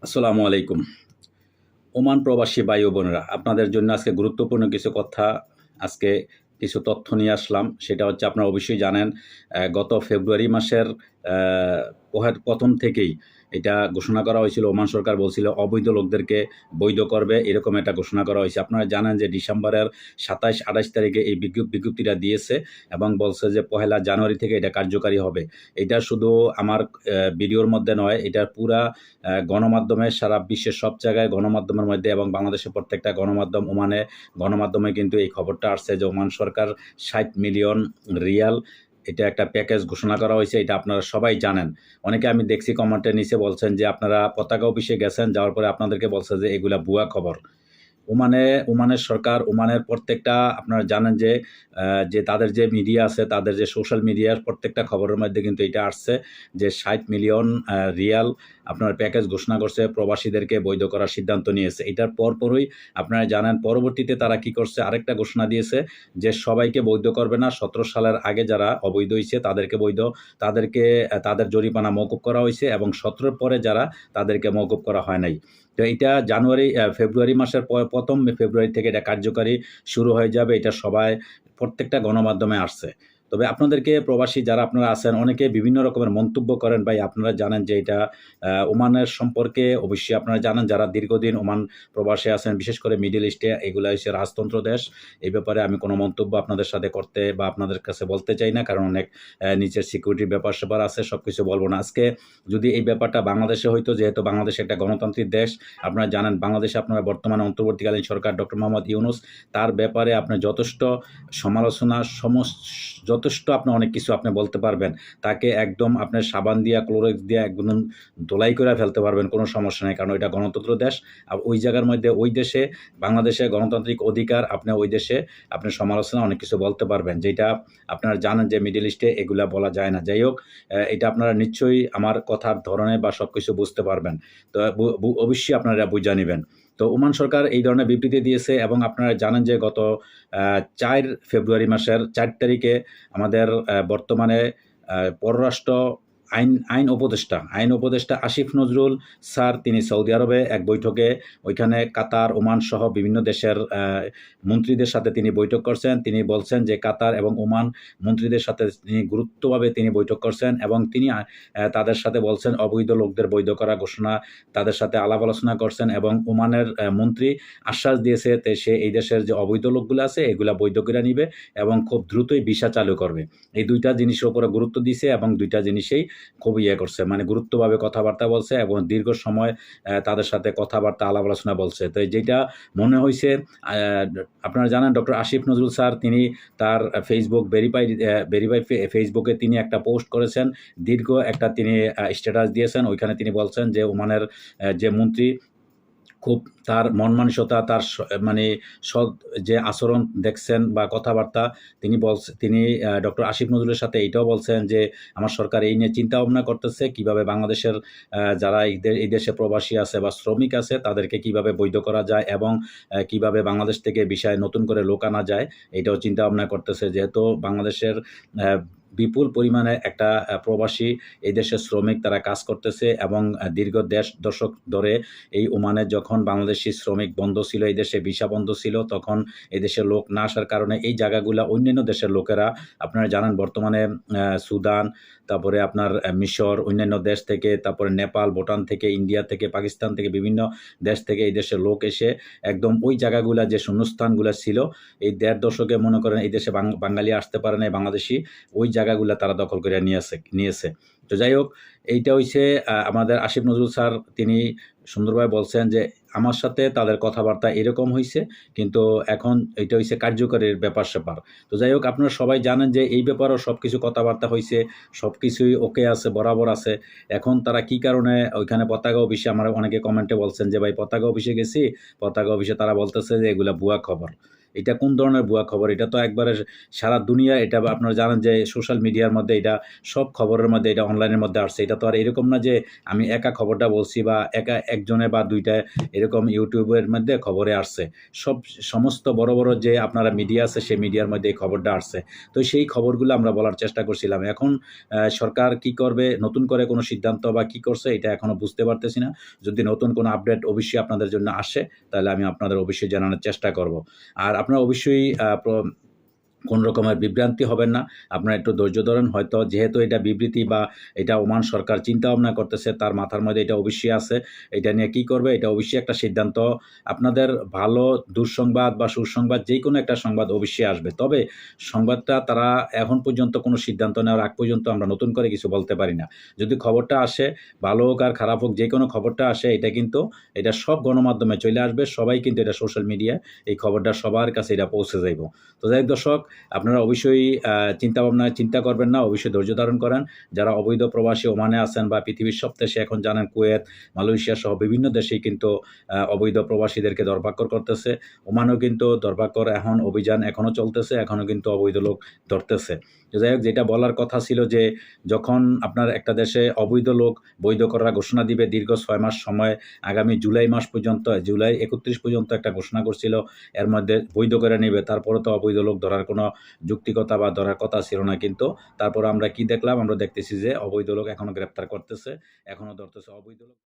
আসসালামু আলাইকুম। ওমান প্রবাসী ভাই ও বোনেরা, আপনাদের জন্য আজকে গুরুত্বপূর্ণ কিছু কথা, আজকে কিছু তথ্য নিয়ে আসলাম। সেটা হচ্ছে, আপনারা অবশ্যই জানেন, গত ফেব্রুয়ারি মাসের আ প্রথম থেকেই এটা ঘোষণা করা হয়েছিল। ওমান সরকার বলছিল অবৈধ লোকদেরকে বৈধ করবে, এরকম একটা ঘোষণা করা হয়েছে। আপনারা জানেন যে ডিসেম্বরের ২৭-২৮ তারিখে এই বিজ্ঞপ্তিটা দিয়েছে এবং বলছে যে পহেলা জানুয়ারি থেকে এটা কার্যকারী হবে। এটা শুধু আমার ভিডিওর মধ্যে নয়, এটা পুরা গণমাধ্যমে, সারা বিশ্বের সব জায়গায় গণমাধ্যমের মধ্যে এবং বাংলাদেশের প্রত্যেকটা গণমাধ্যম, ওমানে গণমাধ্যমে কিন্তু এই খবরটা আসছে যে ওমান সরকার ৬০ মিলিয়ন রিয়াল এটা একটা প্যাকেজ ঘোষণা করা হয়েছে। এটা আপনারা সবাই জানেন। অনেকে আমি দেখছি কমেন্টের নিচে বলছেন যে আপনারা পতাকা অফিসে গেছেন, যাওয়ার পরে আপনাদেরকে বলছে যে এগুলা ভুয়া খবর। ওমানের সরকার, ওমানের প্রত্যেকটা, আপনারা জানেন যে তাদের যে মিডিয়া আছে, তাদের যে সোশ্যাল মিডিয়ার প্রত্যেকটা খবরের মধ্যে কিন্তু এটা আসছে যে ৬০ মিলিয়ন রিয়াল আপনার প্যাকেজ ঘোষণা করছে, প্রবাসীদেরকে বৈধ করার সিদ্ধান্ত নিয়েছে। এটার পরপরই আপনারা জানেন পরবর্তীতে তারা কি করছে, আরেকটা ঘোষণা দিয়েছে যে সবাইকে বৈধ করবে না। ১৭ সালের আগে যারা অবৈধ হইছে তাদেরকে তাদের জরিমানা মওকুফ করা হয়েছে এবং ১৭ পরে যারা, তাদেরকে মওকুফ করা হয় নাই। তো এটা ফেব্রুয়ারি মাসের ১ম ফেব্রুয়ারি থেকে এটা কার্যকারী শুরু হয়ে যাবে। এটা সবাই, প্রত্যেকটা গণমাধ্যমে আসছে। তবে আপনাদেরকে, প্রবাসী যারা আপনারা আছেন, অনেকে বিভিন্ন রকমের মন্তব্য করেন। ভাই, আপনারা জানেন যে এটা ওমানের সম্পর্কে অবশ্যই আপনারা জানেন, যারা দীর্ঘদিন ওমান প্রবাসে আছেন, বিশেষ করে মিডল ইস্টে, এগুলা হচ্ছে রাজতন্ত্র দেশ। এই ব্যাপারে আমি কোনো মন্তব্য আপনাদের সাথে করতে বা আপনাদের কাছে বলতে চাই না, কারণ অনেক নিচের সিকিউরিটির ব্যাপার-স্যাপার আছে, সবকিছু বলব না। আজকে যদি এই ব্যাপারটা বাংলাদেশে হইতো, যেহেতু বাংলাদেশ একটা গণতান্ত্রিক দেশ, আপনারা জানেন বাংলাদেশে আপনারা বর্তমানে অন্তর্বর্তীকালীন সরকার ডক্টর মোহাম্মদ ইউনূস, তার ব্যাপারে আপনার যথেষ্ট সমালোচনা, যথেষ্ট আপনি অনেক কিছু আপনি বলতে পারবেন। তাকে একদম আপনার সাবান দিয়া, ক্লোরক্স দিয়া একদম ধোলাই করে ফেলতে পারবেন, কোনো সমস্যা নেই, কারণ এটা গণতন্ত্র দেশ। আর ওই জায়গার মধ্যে, ওই দেশে, বাংলাদেশে গণতান্ত্রিক অধিকার, আপনি ওই দেশে আপনি সমালোচনা অনেক কিছু বলতে পারবেন, যেটা আপনারা জানেন যে মিডল ইস্টে এগুলা বলা যায় না। যাই হোক, এটা আপনারা নিশ্চয়ই আমার কথার ধরনে বা সব কিছু বুঝতে পারবেন। তো অবশ্যই আপনারা বুঝে নেবেন। তো ওমান সরকার এই ধরনের বিবৃতি দিয়েছে এবং আপনারা জানেন যে গত ৪ ফেব্রুয়ারি মাসের ৪ তারিখে আমাদের বর্তমানে পররাষ্ট্র আইন উপদেষ্টা আসিফ নজরুল স্যার, তিনি সৌদি আরবে এক বৈঠকে, ওইখানে কাতার, ওমান সহ বিভিন্ন দেশের মন্ত্রীদের সাথে তিনি বৈঠক করছেন। তিনি বলছেন যে কাতার এবং ওমান মন্ত্রীদের সাথে তিনি গুরুত্বভাবে তিনি বৈঠক করছেন এবং তিনি তাদের সাথে বলছেন অবৈধ লোকদের বৈধ করা ঘোষণা, তাদের সাথে আলাপ আলোচনা করছেন এবং ওমানের মন্ত্রী আশ্বাস দিয়েছে যে সে এই দেশের যে অবৈধ লোকগুলো আছে এগুলা বৈধ করে নিবে এবং খুব দ্রুতই ভিসা চালু করবে। এই ২ টা জিনিসের উপরে গুরুত্ব দিয়েছে এবং ২ টা জিনিসেই খুব করছে, মানে গুরুত্বভাবে কথাবার্তা বলছে এবং দীর্ঘ সময় তাদের সাথে কথাবার্তা, আলাপ আলোচনা বলছে। তো যেটা মনে হইছে, আপনারা জানেন ডক্টর আসিফ নজরুল স্যার, তিনি তার ভেরিফাই ফেসবুকে তিনি একটা পোস্ট করেছেন, দীর্ঘ একটা তিনি স্ট্যাটাস দিয়েছেন। ওইখানে তিনি বলছেন যে ওমানের যে মন্ত্রী, খুব তার মন মানসিকতা, তার মানে সৎ যে আচরণ দেখছেন বা কথাবার্তা, তিনি ডক্টর আসিফ নজরুলের সাথে এইটাও বলছেন যে আমার সরকার এই নিয়ে চিন্তা ভাবনা করতেছে কিভাবে বাংলাদেশের যারা এই দেশে প্রবাসী আছে বা শ্রমিক আছে তাদেরকে কিভাবে বৈধ করা যায় এবং কিভাবে বাংলাদেশ থেকে বিষয়ে নতুন করে লোক আনা যায়, এটাও চিন্তা ভাবনা করতেছে। যেহেতু বাংলাদেশের বিপুল পরিমাণে একটা প্রবাসী এই দেশের শ্রমিক তারা কাজ করতেছে এবং দীর্ঘ দশক ধরে এই ওমানে যখন বাংলাদেশি শ্রমিক বন্ধ ছিল, এই দেশে ভিসা বন্ধ ছিল, তখন এই দেশের লোক না আসার কারণে এই জায়গাগুলা অন্যান্য দেশের লোকেরা, আপনারা জানেন বর্তমানে সুদান, তারপরে আপনার মিশর, অন্যান্য দেশ থেকে, তারপরে নেপাল, ভুটান থেকে, ইন্ডিয়া থেকে, পাকিস্তান থেকে, বিভিন্ন দেশ থেকে এই দেশের লোক এসে একদম ওই জায়গাগুলা, যে শূন্যস্থানগুলো ছিল, এই ১.৫ দশকে মনে করেন এই দেশে বাঙালি আসতে পারে নাই, বাংলাদেশি, ওই জায়গাগুলা তারা দখল করে নিয়েছে। তো যাই হোক, এইটা হইছে আমাদের আসিফ নজরুল স্যার, তিনি সুন্দরভাবে বলছেন যে আমার সাথে তাদের কথাবার্তা এরকম হইছে, কিন্তু এখন এইটা হইছে কার্যকরীর ব্যাপার-স্যাপার। তো যাই হোক, আপনারা সবাই জানেন যে এই ব্যাপারেও সবকিছু কথাবার্তা হইছে, সবকিছুই ওকে আছে, বরাবর আছে। এখন তারা কি কারণে ওইখানে পতাকা অফিসে, আমরা অনেকে কমেন্টে বলছেন যে ভাই পতাকা অফিসে গেছি, পতাকা অফিসে তারা বলতেছে যে এগুলা ভুয়া খবর। এটা কোন ধরনের ভুয়া খবর? এটা তো একবারে সারা দুনিয়া এটা আপনারা জানেন যে সোশ্যাল মিডিয়ার মধ্যে এটা সব খবরের মধ্যে এটা অনলাইনের মধ্যে আসছে। এটা তো আর এরকম না যে আমি একা খবরটা বলছি বা একা একজনে বা ২ টা এরকম ইউটিউবের মধ্যে খবরে আসছে। সমস্ত বড়, বড় যে আপনারা মিডিয়া আছে সেই মিডিয়ার মধ্যে এই খবরটা আসছে। তো সেই খবরগুলো আমরা বলার চেষ্টা করছিলাম। এখন সরকার কি করবে? নতুন করে কোনো সিদ্ধান্ত বা কি করছে এটা এখনো বুঝতে পারতেছি না। যদি নতুন কোনো আপডেট অবশ্যই আপনাদের জন্য আসে, তাহলে আমি আপনাদের অবশ্যই জানানোর চেষ্টা করব। আর আপনারা অবশ্যই কোন রকমের বিভ্রান্তি হবেন না। আপনারা একটু ধৈর্য ধরেন। হয়তো যেহেতু এটা বিবৃতি বা এটা ওমান সরকার চিন্তা-ভাবনা করতেছে, তার মাথার মধ্যে এটা অবশ্যই আছে। এটা নিয়ে কি করবে? এটা অবশ্যই একটা সিদ্ধান্ত আপনাদের ভালো দুঃসংবাদ বা সুসংবাদ যেকোনো একটা সংবাদ অবশ্যই আসবে। তবে সংবাদটা তারা এখন পর্যন্ত কোনো সিদ্ধান্ত নেওয়ার আগ পর্যন্ত আমরা নতুন করে কিছু বলতে পারি না। যদি খবরটা আসে, ভালো হোক আর খারাপ হোক যেকোনো খবরটা আসে এটা সব গণমাধ্যমে চলে আসবে। সবাই কিন্তু এটা সোশ্যাল মিডিয়ায় এই খবরটা সবার কাছে এটা পৌঁছে যাইব। তো যাই হোক দর্শক, আপনারা অবশ্যই চিন্তা করবেন না, অবশ্যই ধৈর্য ধারণ করেন। যারা অবৈধ প্রবাসী ওমানে আছেন বা পৃথিবীর সব দেশে এখন জানেন কুয়েত, মালয়েশিয়া সহ বিভিন্ন দেশেই কিন্তু অবৈধ প্রবাসীদেরকে ধরপাকড় করতেছে। ওমানেও কিন্তু ধরপাকড় অভিযান এখনো চলতেছে, এখনো কিন্তু অবৈধ লোক ধরতেছে। তো যাই হোক, যেটা বলার কথা ছিল যে যখন আপনার একটা দেশে অবৈধ লোক বৈধ করার ঘোষণা দিবে দীর্ঘ ৬ মাস সময়, আগামী জুলাই মাস পর্যন্ত, জুলাই ৩১ পর্যন্ত একটা ঘোষণা করছিল, এর মধ্যে বৈধ করে নিবে। তারপরে তো অবৈধ লোক ধরার কোনো যুক্তিকতা বা ধরার কথা ছিল না। কিন্তু তারপর আমরা কি দেখলাম? আমরা দেখতেছি যে অবৈধ লোক এখনো গ্রেপ্তার করতেছে, এখনো ধরতেছে অবৈধ লোক।